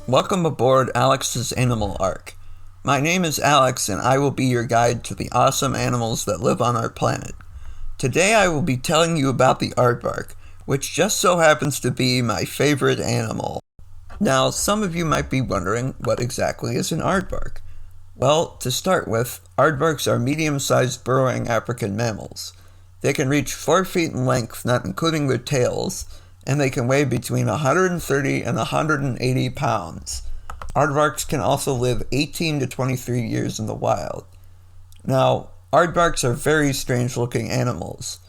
Welcome aboard Alex's Animal Ark. My name is Alex and I will be your guide to the awesome animals that live on our planet. Today I will be telling you about the aardvark, which just so happens to be my favorite animal. Now, some of you might be wondering what exactly is an aardvark. Well, to start with, aardvarks are medium-sized burrowing African mammals. They can reach 4 feet in length, not including their tails, and they can weigh between 130 and 180 pounds. Aardvarks can also live 18 to 23 years in the wild. Now, aardvarks are very strange-looking animals.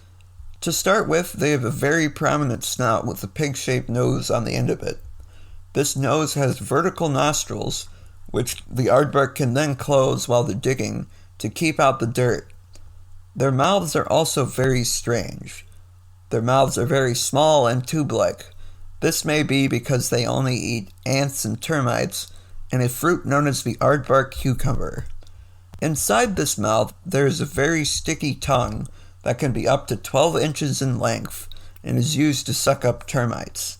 To start with, they have a very prominent snout with a pig-shaped nose on the end of it. This nose has vertical nostrils, which the aardvark can then close while they're digging to keep out the dirt. Their mouths are also very strange. Their mouths are very small and tube-like. This may be because they only eat ants and termites and a fruit known as the aardvark cucumber. Inside this mouth, there is a very sticky tongue that can be up to 12 inches in length and is used to suck up termites.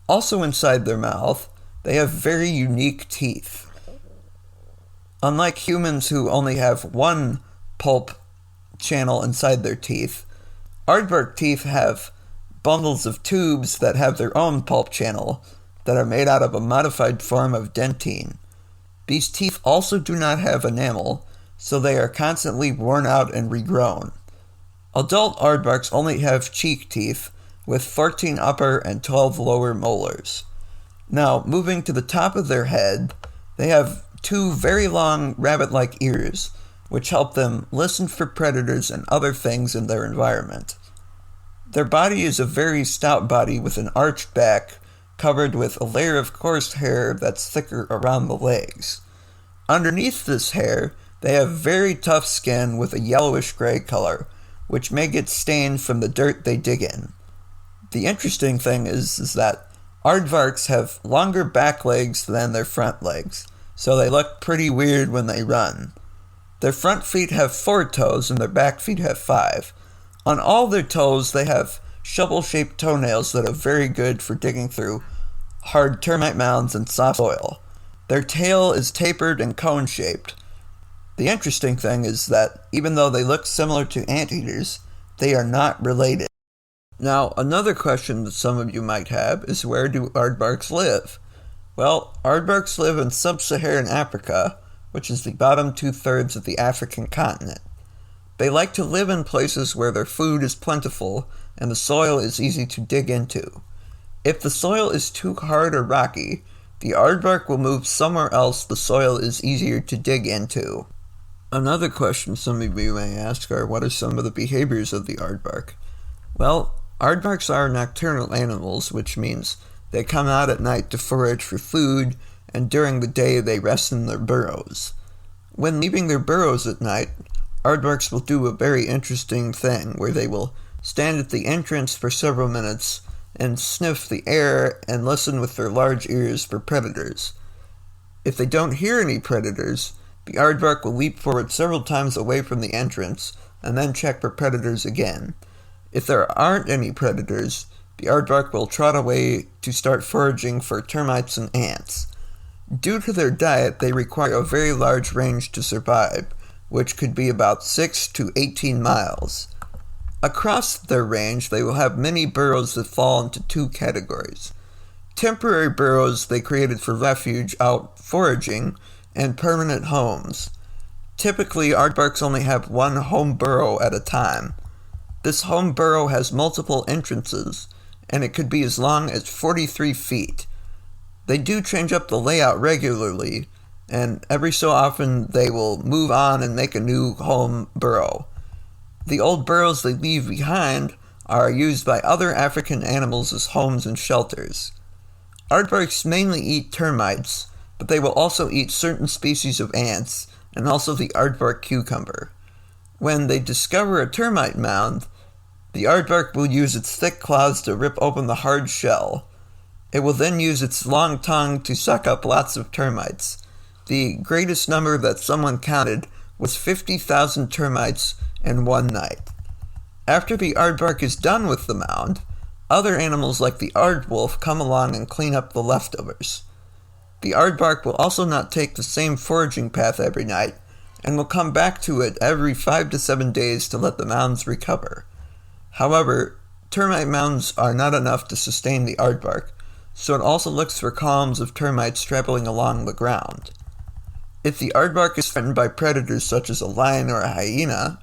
Also inside their mouth, they have very unique teeth. Unlike humans who only have one pulp channel inside their teeth, aardvark teeth have bundles of tubes that have their own pulp channel that are made out of a modified form of dentine. These teeth also do not have enamel, so they are constantly worn out and regrown. Adult aardvarks only have cheek teeth, with 14 upper and 12 lower molars. Now, moving to the top of their head, they have 2 very long rabbit-like ears, which help them listen for predators and other things in their environment. Their body is a very stout body with an arched back, covered with a layer of coarse hair that's thicker around the legs. Underneath this hair, they have very tough skin with a yellowish-gray color, which may get stained from the dirt they dig in. The interesting thing is that aardvarks have longer back legs than their front legs, so they look pretty weird when they run. Their front feet have 4 toes and their back feet have 5. On all their toes, they have shovel-shaped toenails that are very good for digging through hard termite mounds and soft soil. Their tail is tapered and cone-shaped. The interesting thing is that even though they look similar to anteaters, they are not related. Now, another question that some of you might have is, where do aardvarks live? Well, aardvarks live in sub-Saharan Africa, which is the bottom 2/3 of the African continent. They like to live in places where their food is plentiful and the soil is easy to dig into. If the soil is too hard or rocky, the aardvark will move somewhere else the soil is easier to dig into. Another question some of you may ask are, what are some of the behaviors of the aardvark? Well, aardvarks are nocturnal animals, which means they come out at night to forage for food, and during the day they rest in their burrows. When leaving their burrows at night, aardvarks will do a very interesting thing where they will stand at the entrance for several minutes and sniff the air and listen with their large ears for predators. If they don't hear any predators, the aardvark will leap forward several times away from the entrance and then check for predators again. If there aren't any predators, the aardvark will trot away to start foraging for termites and ants. Due to their diet, they require a very large range to survive, which could be about 6 to 18 miles. Across their range, they will have many burrows that fall into 2 categories. Temporary burrows they created for refuge out foraging, and permanent homes. Typically, aardvarks only have one home burrow at a time. This home burrow has multiple entrances, and it could be as long as 43 feet. They do change up the layout regularly, and every so often they will move on and make a new home burrow. The old burrows they leave behind are used by other African animals as homes and shelters. Aardvarks mainly eat termites, but they will also eat certain species of ants, and also the aardvark cucumber. When they discover a termite mound, the aardvark will use its thick claws to rip open the hard shell. It will then use its long tongue to suck up lots of termites. The greatest number that someone counted was 50,000 termites in one night. After the aardvark is done with the mound, other animals like the aardwolf come along and clean up the leftovers. The aardvark will also not take the same foraging path every night, and will come back to it every 5 to 7 days to let the mounds recover. However, termite mounds are not enough to sustain the aardvark, so it also looks for columns of termites traveling along the ground. If the aardvark is threatened by predators such as a lion or a hyena,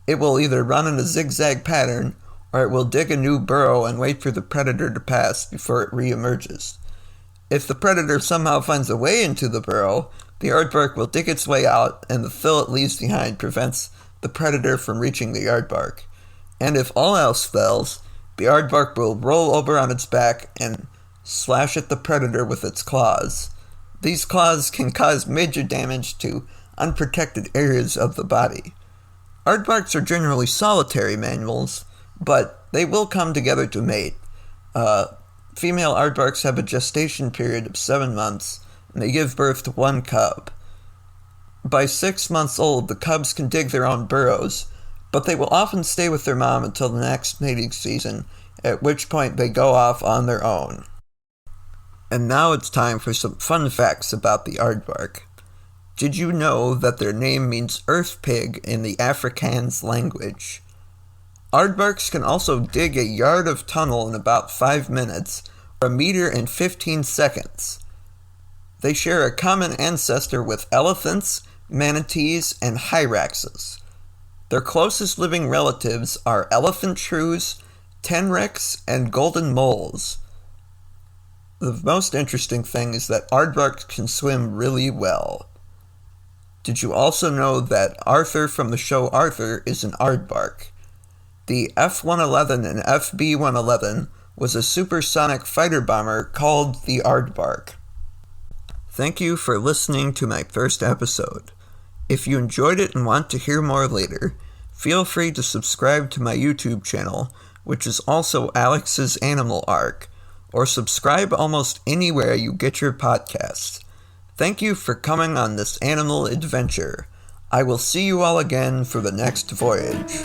it will either run in a zigzag pattern, or it will dig a new burrow and wait for the predator to pass before it re-emerges. If the predator somehow finds a way into the burrow, the aardvark will dig its way out, and the fill it leaves behind prevents the predator from reaching the aardvark. And if all else fails, the aardvark will roll over on its back and slash at the predator with its claws. These claws can cause major damage to unprotected areas of the body. Aardvarks are generally solitary mammals, but they will come together to mate. Female aardvarks have a gestation period of 7 months, and they give birth to 1 cub. By 6 months old, the cubs can dig their own burrows, but they will often stay with their mom until the next mating season, at which point they go off on their own. And now it's time for some fun facts about the aardvark. Did you know that their name means earth pig in the Afrikaans language? Aardvarks can also dig a yard of tunnel in about 5 minutes, or a meter in 15 seconds. They share a common ancestor with elephants, manatees, and hyraxes. Their closest living relatives are elephant shrews, tenrecs, and golden moles. The most interesting thing is that aardvarks can swim really well. Did you also know that Arthur from the show Arthur is an aardvark? The F-111 and FB-111 was a supersonic fighter bomber called the Aardvark. Thank you for listening to my first episode. If you enjoyed it and want to hear more later, feel free to subscribe to my YouTube channel, which is also Alex's Animal Ark, or subscribe almost anywhere you get your podcasts. Thank you for coming on this animal adventure. I will see you all again for the next voyage.